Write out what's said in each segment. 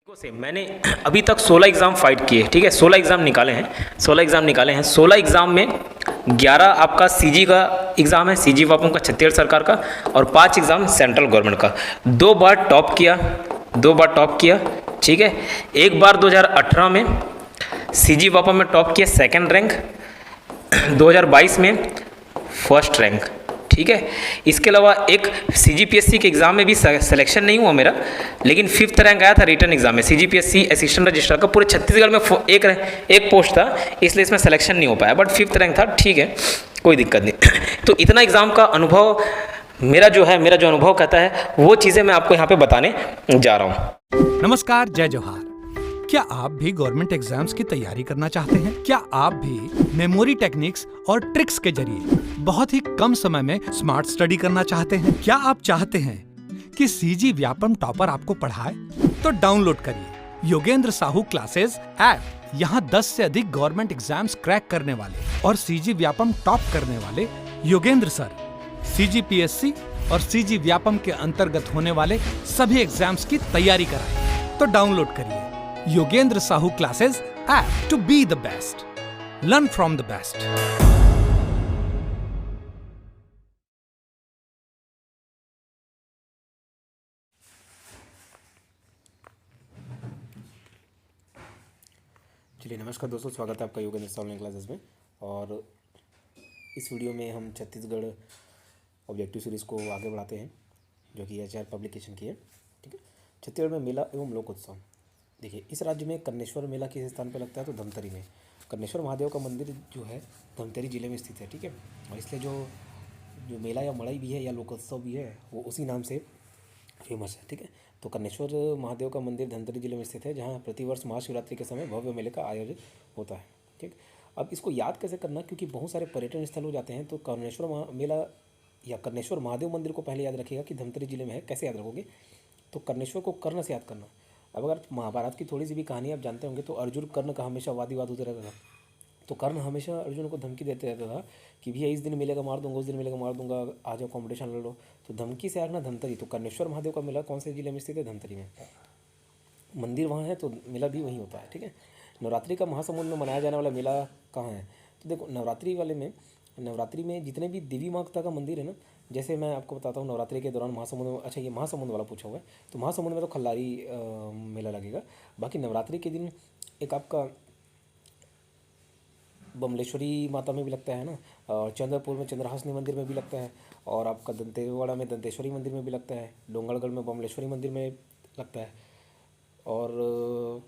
से मैंने अभी तक 16 एग्ज़ाम फाइट किए, ठीक है। 16 एग्ज़ाम निकाले हैं, 16 एग्ज़ाम में 11 आपका सीजी का एग्ज़ाम है, सीजी वापों का छत्तीसगढ़ सरकार का, और 5 एग्ज़ाम सेंट्रल गवर्नमेंट का। 2 बार टॉप किया, ठीक है। एक बार 2018 में सीजी वापा में टॉप किया, सेकंड रैंक। 2022 में फर्स्ट रैंक, ठीक है। इसके अलावा एक सीजीपीएससी के एग्ज़ाम में भी सिलेक्शन नहीं हुआ मेरा, लेकिन 5th रैंक आया था रिटर्न एग्ज़ाम में। सीजीपीएससी असिस्टेंट रजिस्ट्रार का पूरे छत्तीसगढ़ में एक पोस्ट था, इसलिए इसमें सिलेक्शन नहीं हो पाया, बट 5th रैंक था, ठीक है, कोई दिक्कत नहीं। तो इतना एग्ज़ाम का अनुभव मेरा जो अनुभव कहता है, वो चीज़ें मैं आपको यहाँ पे बताने जा रहा हूँ। नमस्कार, जय जोहार। क्या आप भी गवर्नमेंट एग्जाम्स की तैयारी करना चाहते हैं? क्या आप भी मेमोरी टेक्निक्स और ट्रिक्स के जरिए बहुत ही कम समय में स्मार्ट स्टडी करना चाहते हैं? क्या आप चाहते हैं कि सीजी व्यापम टॉपर आपको पढ़ाए? तो डाउनलोड करिए योगेंद्र साहू क्लासेस ऐप। यहाँ 10 से अधिक गवर्नमेंट एग्जाम्स क्रैक करने वाले और सीजी व्यापम टॉप करने वाले योगेंद्र सर सीजीपीएससी और सीजी व्यापम के अंतर्गत होने वाले सभी एग्जाम्स की तैयारी कराए। तो डाउनलोड करिए Yogendra Sahu classes app to be the best, learn from the best. चलिए, नमस्कार दोस्तों, स्वागत है आपका योगेंद्र साहू ऑनलाइन क्लासेस में। और इस वीडियो में हम छत्तीसगढ़ ऑब्जेक्टिव सीरीज़ को आगे बढ़ाते हैं, जो कि एचआर पब्लिकेशन की है, ठीक है। छत्तीसगढ़ में मेला एवं लोक उत्सव। देखिए, इस राज्य में कर्णेश्वर मेला किस स्थान पर लगता है? तो धमतरी में। कर्णेश्वर महादेव का मंदिर जो है धमतरी जिले में स्थित है, ठीक है। और इसलिए जो मेला या मड़ई भी है या लोकोत्सव भी है, वो उसी नाम से फेमस है, ठीक है। तो कर्णेश्वर महादेव का मंदिर धमतरी जिले में स्थित है, जहाँ प्रतिवर्ष महाशिवरात्रि के समय भव्य मेले का आयोजन होता है, ठीक। अब इसको याद कैसे करना, क्योंकि बहुत सारे पर्यटन स्थल हो जाते हैं। तो कर्णेश्वर मेला या कर्णेश्वर महादेव मंदिर को पहले याद रखिएगा कि धमतरी जिले में है। कैसे याद रखोगे? तो कर्णेश्वर को कर्ण से याद करना। अब अगर महाभारत की थोड़ी सी भी कहानी आप जानते होंगे, तो अर्जुन कर्ण का हमेशा वाद विवाद होता रहता था। तो कर्ण हमेशा अर्जुन को धमकी देते रहता था कि भैया इस दिन मिलेगा मार दूंगा, उस दिन मिलेगा मार दूंगा, आ जाओ कॉम्पिटिशन लड़ लो। तो धमकी से आना धमतरी। तो कर्णेश्वर महादेव का मेला कौन से जिले में स्थित है? धमतरी में। मंदिर वहाँ है तो मेला भी वहीं होता है, ठीक है। नवरात्रि का महासमुंद में मनाया जाने वाला मेला कहाँ है? तो देखो, नवरात्रि में जितने भी देवी माता का मंदिर है ना, जैसे मैं आपको बताता हूँ, नवरात्रि के दौरान महासमुंद में, अच्छा ये महासमुंद वाला पूछा हुआ है, तो महासमुंद में तो खल्लारी मेला लगेगा। बाकी नवरात्रि के दिन एक आपका बमलेश्वरी माता में भी लगता है ना, और चंद्रपुर में चंद्रहासनी मंदिर में भी लगता है, और आपका दंतेवाड़ा में दंतेश्वरी मंदिर में भी लगता है, डोंगरगढ़ में बमलेश्वरी मंदिर में लगता है, और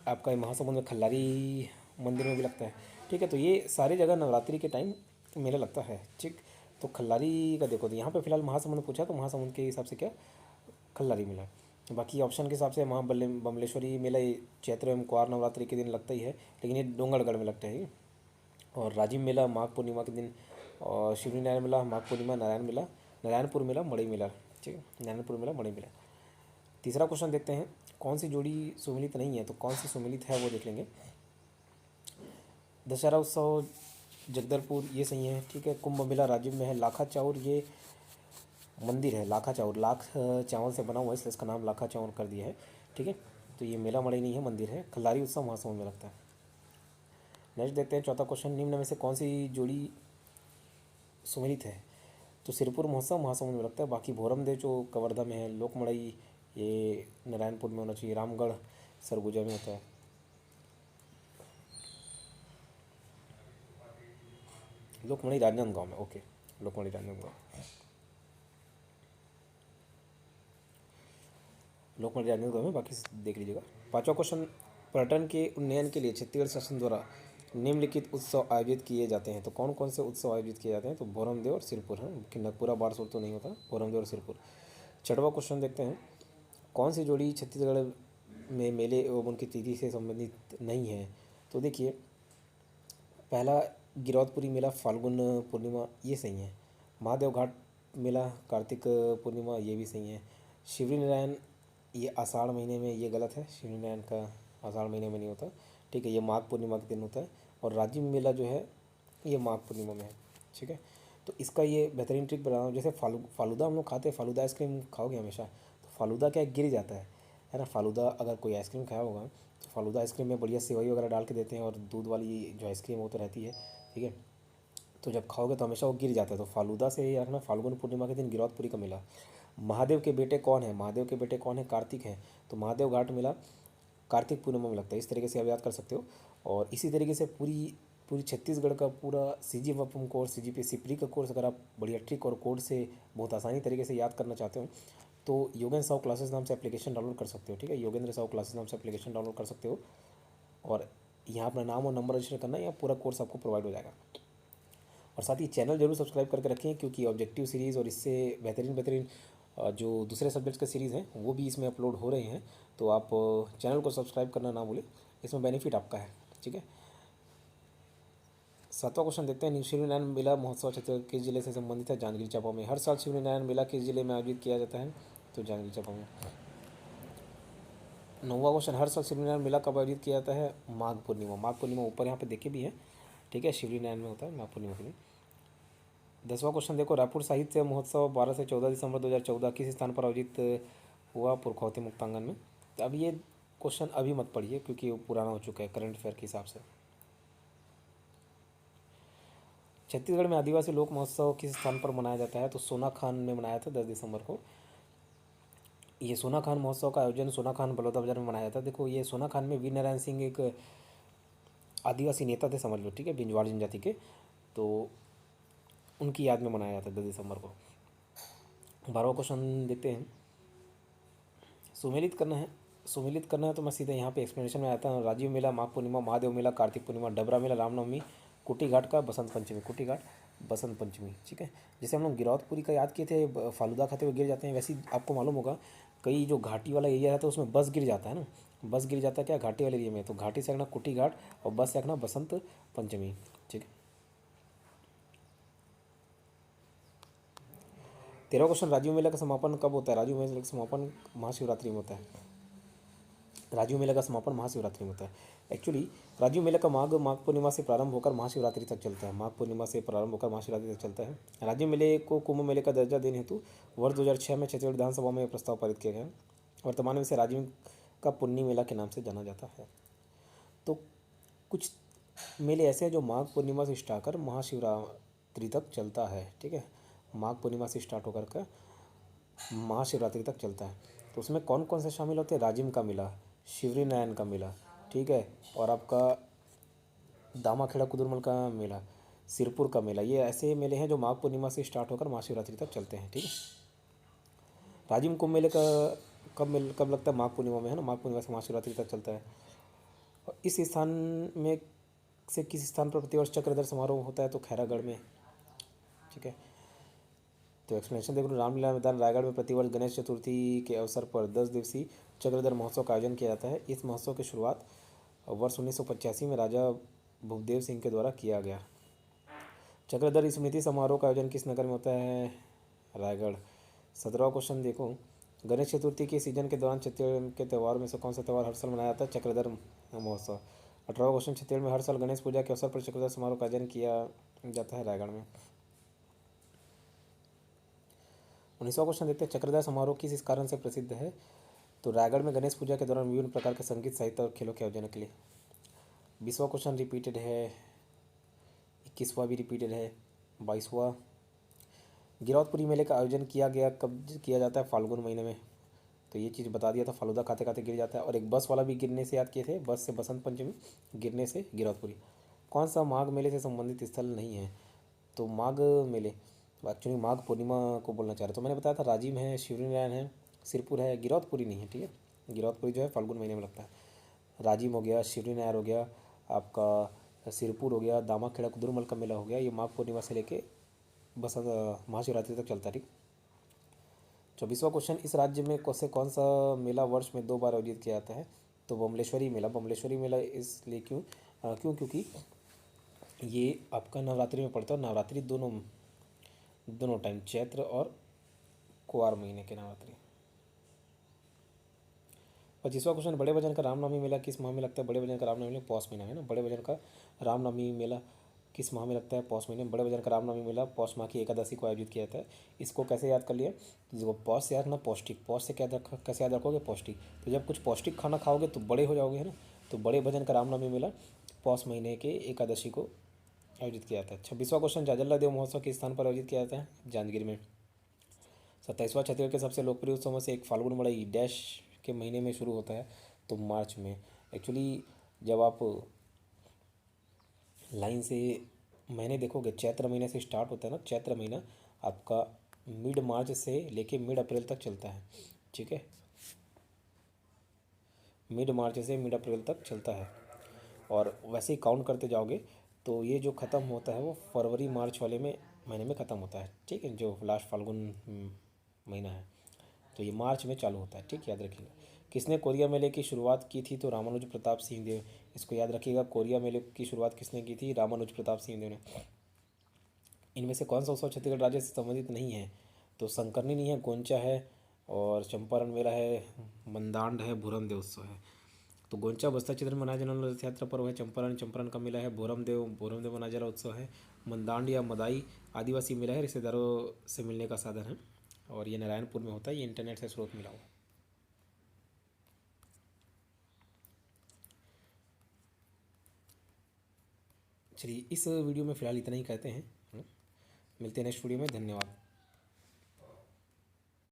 आपका महासमुंद में खल्लारी मंदिर में भी लगता है, ठीक है। तो ये सारी जगह नवरात्रि के टाइम मेला लगता है, ठीक। तो खल्लारी का देखो, तो यहाँ पे फिलहाल महासमुंद पूछा, तो महासमुंद के हिसाब से क्या खल्लारी मेला। बाकी ऑप्शन के हिसाब से बमलेश्वरी मेला ये चैत्र एवं क्वार नवरात्रि के दिन लगता ही है, लेकिन ये डोंगरगढ़ में लगता है ये। और राजिम मेला माघ पूर्णिमा के दिन, और शिवरी नारायण मेला माघ पूर्णिमा, नारायणपुर मेला मड़ई मेला, ठीक है, नारायणपुर मेला मड़ई मेला। तीसरा क्वेश्चन देखते हैं, कौन सी जोड़ी सुमिलित नहीं है? तो कौन सी सुमिलित है वो देख लेंगे। दशहरा उत्सव जगदलपुर, ये सही है, ठीक है। कुंभ मेला राजिम में है। लाखा चाउर ये मंदिर है, लाखा चाउर, लाख चावल से बना हुआ है, इसलिए इसका नाम लाखा चाउर कर दिया है, ठीक है। तो ये मेला मड़ई नहीं है, मंदिर है। खल्लारी उत्सव महासमुंद में लगता है। नेक्स्ट देखते हैं चौथा क्वेश्चन, निम्न में से कौन सी जोड़ी सुमिलित है? तो सिरपुर महोत्सव महासमुंद में लगता है। बाकी भोरमदेव जो कवर्धा में है, लोकमड़ई ये नारायणपुर में होना चाहिए, रामगढ़ सरगुजा में होता है। लोकमणि राजनांदगांव में, ओके, लोकमणि राजनांदगांव, लोकमणि राजनांदगांव में, बाकी देख लीजिएगा। पांचवा क्वेश्चन, पर्यटन के उन्नयन के लिए छत्तीसगढ़ शासन द्वारा निम्नलिखित उत्सव आयोजित किए जाते हैं। तो कौन कौन से उत्सव आयोजित किए जाते हैं? तो भोरमदेव और सिरपुर है, कि पूरा बारसूर तो नहीं होता, भोरमदेव और सिरपुर। छठवां क्वेश्चन देखते हैं, कौन सी जोड़ी छत्तीसगढ़ में मेले एवं उनकी तिथि से संबंधित नहीं है? तो देखिए, पहला गिरौदपुरी मेला फाल्गुन पूर्णिमा, ये सही है। महादेव घाट मेला कार्तिक पूर्णिमा, ये भी सही है। शिवरी नारायण ये आषाढ़ महीने में, ये गलत है, शिवरी नारायण का आषाढ़ महीने में नहीं होता, ठीक है, ये माघ पूर्णिमा के दिन होता है। और राजिम मेला जो है ये माघ पूर्णिमा में है, ठीक है। तो इसका ये बेहतरीन ट्रिक बता रहा हूँ, जैसे फालूदा हम लोग खाते हैं, फालूदा आइसक्रीम खाओगे हमेशा, तो फालूदा क्या गिर जाता है, है ना। फालूदा अगर कोई आइसक्रीम खाया होगा तो फालूदा आइसक्रीम में बढ़िया सेवई वगैरह डाल के देते हैं, और दूध वाली जो आइसक्रीम वो तो रहती है, ठीक है। तो जब खाओगे तो हमेशा वो गिर जाता है। तो फालूदा से यार ना फाल्गुन पूर्णिमा के दिन गिरौदपुरी का मेला। महादेव के बेटे कौन है? महादेव के बेटे कौन है? कार्तिक है। तो महादेव घाट मेला कार्तिक पूर्णिमा में लगता है। इस तरीके से आप याद कर सकते हो। और इसी तरीके से पूरी पूरी छत्तीसगढ़ का पूरा CGFM कोर्स, CGP सिपरी का कोर्स अगर आप बढ़िया ट्रिक और कोड से बहुत आसानी तरीके से याद करना चाहते हो तो योगेंद्र साहू क्लासेस नाम से एप्लीकेशन डाउनलोड कर सकते हो, ठीक है। योगेंद्र साहू क्लासेस नाम से एप्लीकेशन डाउनलोड कर सकते हो, और यहाँ अपना नाम और नंबर रजिस्टर करना है, यहाँ पूरा कोर्स आपको प्रोवाइड हो जाएगा। और साथ ही चैनल जरूर सब्सक्राइब करके रखें, क्योंकि ऑब्जेक्टिव सीरीज़ और इससे बेहतरीन बेहतरीन जो दूसरे सब्जेक्ट्स के सीरीज़ हैं वो भी इसमें अपलोड हो रहे हैं। तो आप चैनल को सब्सक्राइब करना ना भूलें, इसमें बेनिफिट आपका है, ठीक है। 7वां क्वेश्चन देखते हैं। शिवनारायण मेला महोत्सव छत्तीसगढ़ किस जिले से संबंधित है? जांजगीर चांपा में। हर साल शिवनारायण मेला किस जिले में आयोजित किया जाता है? तो जांजगीर चांपा में। 9वां क्वेश्चन। हर साल शिवनारायण मेला कब आयोजित किया जाता है? माघ पूर्णिमा। माघ पूर्णिमा ऊपर यहाँ पे देखे भी है, ठीक है। शिवनारायण में होता है माघ पूर्णिमा के दिन। 10वां क्वेश्चन देखो। रायपुर साहित्य महोत्सव 12 से 14 दिसंबर 2014 किस स्थान पर आयोजित हुआ? पुरखौती मुक्तांगन में। तो अब ये क्वेश्चन अभी मत पढ़िए, क्योंकि वो पुराना हो चुका है करंट अफेयर के हिसाब से। छत्तीसगढ़ में आदिवासी लोक महोत्सव किस स्थान पर मनाया जाता है? तो सोनाखान में मनाया था 10 दिसंबर को। ये सोनाखान महोत्सव का आयोजन सोनाखान बलौदाबाजार में मनाया जाता है। देखो ये सोनाखान में वीर नारायण सिंह एक आदिवासी नेता थे, समझ लो, ठीक है, बिंजवाड़ जनजाति के। तो उनकी याद में मनाया जाता है 10 दिसंबर को। 12वां क्वेश्चन देखते हैं। सुमेलित करना है तो मैं सीधे यहाँ पे एक्सप्लेनेशन में आता हूँ। राजीव मेला, माघ पूर्णिमा, महादेव मेला, कार्तिक पूर्णिमा, डबरा मेला, रामनवमी, कुटी घाट का बसंत पंचमी। कुटी घाट बसंत पंचमी, ठीक है। जैसे हम लोग गिरौदपुरी का याद किए थे, फालूदा खाते हुए गिर जाते हैं, वैसे ही आपको मालूम होगा कई जो घाटी वाला एरिया है तो उसमें बस गिर जाता है ना। बस गिर जाता है क्या? घाटी वाले एरिया में। तो घाटी से रखना कुटी घाट और बस से रखना बसंत पंचमी, ठीक है। 13वां क्वेश्चन। राजीव मेला का समापन कब होता है? राजीव मेला का समापन महाशिवरात्रि में होता है। राजीव मेला का समापन महाशिवरात्रि में होता है। एक्चुअली राजीव मेला का माघ पूर्णिमा से प्रारंभ होकर महाशिवरात्रि तक चलता है। माघ पूर्णिमा से प्रारंभ होकर महाशिवरात्रि तक चलता है। राजीव मेले को कुंभ मेले का दर्जा देने हेतु वर्ष 2006 में छत्तीसगढ़ विधानसभा में प्रस्ताव पारित किया गया। वर्तमान में इसे राजीव का पुन्नी मेला के नाम से जाना जाता है। तो कुछ मेले ऐसे हैं जो माघ पूर्णिमा से स्टार्ट कर महाशिवरात्रि तक चलता है, ठीक है। माघ पूर्णिमा से स्टार्ट होकर का महाशिवरात्रि तक चलता है। तो उसमें कौन कौन से शामिल होते हैं? राजिम का मेला, शिवरी नारायण का मेला, ठीक है, और आपका दामाखेड़ा कुदरमल का मेला, सिरपुर का मेला। ये ऐसे मेले हैं जो माघ पूर्णिमा से स्टार्ट होकर महाशिवरात्रि तक चलते हैं, ठीक है। राजिम कुंभ मेले का कब लगता है? माघ पूर्णिमा में, है ना। माघ पूर्णिमा से महाशिवरात्रि तक चलता है। और इस स्थान में से किस स्थान पर प्रतिवर्ष चक्रधर समारोह होता है? तो खैरागढ़ में, ठीक है। तो एक्सप्लेनेशन देखो। रामलीला मैदान रायगढ़ में प्रतिवर्ष गणेश चतुर्थी के अवसर पर 10 दिवसीय चक्रधर महोत्सव का आयोजन किया जाता है। इस महोत्सव की शुरुआत वर्ष 1985 में राजा भूपदेव सिंह के द्वारा किया गया। चक्रधर स्मृति समारोह का आयोजन किस नगर में होता है? रायगढ़। 17वां क्वेश्चन देखो। गणेश चतुर्थी के सीजन के दौरान छत्तीसगढ़ के त्यौहार में से कौन सा त्यौहार हर साल मनाया जाता है? चक्रधर महोत्सव। 18वां क्वेश्चन। छत्तीसगढ़ में हर साल गणेश पूजा के अवसर पर चक्रधर समारोह का आयोजन किया जाता है रायगढ़ में। 19वां क्वेश्चन देखते हैं। चक्रधर समारोह किस कारण से प्रसिद्ध है? तो रायगढ़ में गणेश पूजा के दौरान विभिन्न प्रकार के संगीत, साहित्य और खेलों के आयोजन के लिए। 20वां क्वेश्चन रिपीटेड है। 21वां भी रिपीटेड है। 22वां। गिरौदपुरी मेले का आयोजन किया गया कब किया जाता है? फाल्गुन महीने में। तो ये चीज़ बता दिया था, फालूदा खाते खाते गिर जाता है। और एक बस वाला भी गिरने से याद किए थे, बस से बसंत पंचमी, गिरने से गिरौदपुरी। कौन सा माघ मेले से संबंधित स्थल नहीं है? तो माघ मेले एक्चुअली माघ पूर्णिमा को बोलना चाह रहे। तो मैंने बताया था राजिम है, शिवरीनारायण है, सिरपुर है, गिरौदपुरी नहीं है, ठीक है। गिरौदपुरी जो है फाल्गुन महीने में लगता है। राजिम हो गया, शिवरीनारायण हो गया, आपका सिरपुर हो गया, दामाखेड़ा कुदरमल का मेला हो गया। ये माघ पूर्णिमा से लेके बसंत महाशिवरात्रि तक चलता है, ठीक। 24वां क्वेश्चन। इस राज्य में कौन सा मेला वर्ष में 2 बार आयोजित किया जाता है? तो बमलेश्वरी मेला। बमलेश्वरी मेला इसलिए क्योंकि ये आपका नवरात्रि में पड़ता है। नवरात्रि दोनों टाइम, चैत्र और कुवार महीने के नवरात्रि। 25वां क्वेश्चन। बड़े वजन का रामनवमी मेला किस माह में लगता है? बड़े वजन का रामनवमी मेला पौष महीना है ना। बड़े वजन का रामनवमी मेला किस माह में लगता है? पौष महीने में। बड़े वजन का रामनवमी मेला पौष माह की एकादशी को आयोजित किया जाता है। इसको कैसे याद कर लिए? तो देखो, पौष से याद ना पौष्टिक, पौष से क्या कैसे याद रखोगे? पौष्टिक। तो जब कुछ पौष्टिक खाना खाओगे तो बड़े हो जाओगे, है ना। तो बड़े वजन का रामनवमी मेला पौष महीने के एकादशी को आयोजित किया जाता है। 26वां क्वेश्चन, जाजल्ला देव महोत्सव किस स्थान पर आयोजित किया जाता है? जांजगीर में। 27वां, छत्तीसगढ़ के सबसे लोकप्रिय उत्सव में से एक फाल्गुन मड़ई डैश के महीने में शुरू होता है? तो मार्च में। एक्चुअली जब आप लाइन से महीने देखोगे, चैत्र महीने से स्टार्ट होता है ना। चैत्र महीना आपका मिड मार्च से लेके मिड अप्रैल तक चलता है, ठीक है। मिड मार्च से मिड अप्रैल तक चलता है, और वैसे ही काउंट करते जाओगे तो ये जो ख़त्म होता है वो फरवरी मार्च वाले में महीने में ख़त्म होता है, ठीक है। जो लास्ट फाल्गुन महीना है, तो ये मार्च में चालू होता है, ठीक, याद रखिएगा। किसने कोरिया मेले की शुरुआत की थी? तो रामानुज प्रताप सिंह देव। इसको याद रखिएगा, कोरिया मेले की शुरुआत किसने की थी? रामानुज प्रताप सिंह देव ने। इनमें से कौन सा उत्सव छत्तीसगढ़ राज्य से संबंधित नहीं है? तो संकरनी नहीं है, गोंचा है, और चंपारण मेला है, मंदांड है, भूरम देव उत्सव है। तो गोंचा बस्तर क्षेत्र में मनाया जाने वाला रथ यात्रा पर्व है। चंपारण का मेला है। भूरम देव मनाया जा रहा उत्सव है। मंदांड या मदाई आदिवासी मेला है, रिश्तेदारों से मिलने का साधन है, और ये नारायणपुर में होता है। ये इंटरनेट से स्रोत मिला हुआ। चलिए, इस वीडियो में फ़िलहाल इतना ही कहते हैं, है ना? मिलते हैं नेक्स्ट वीडियो में। धन्यवाद।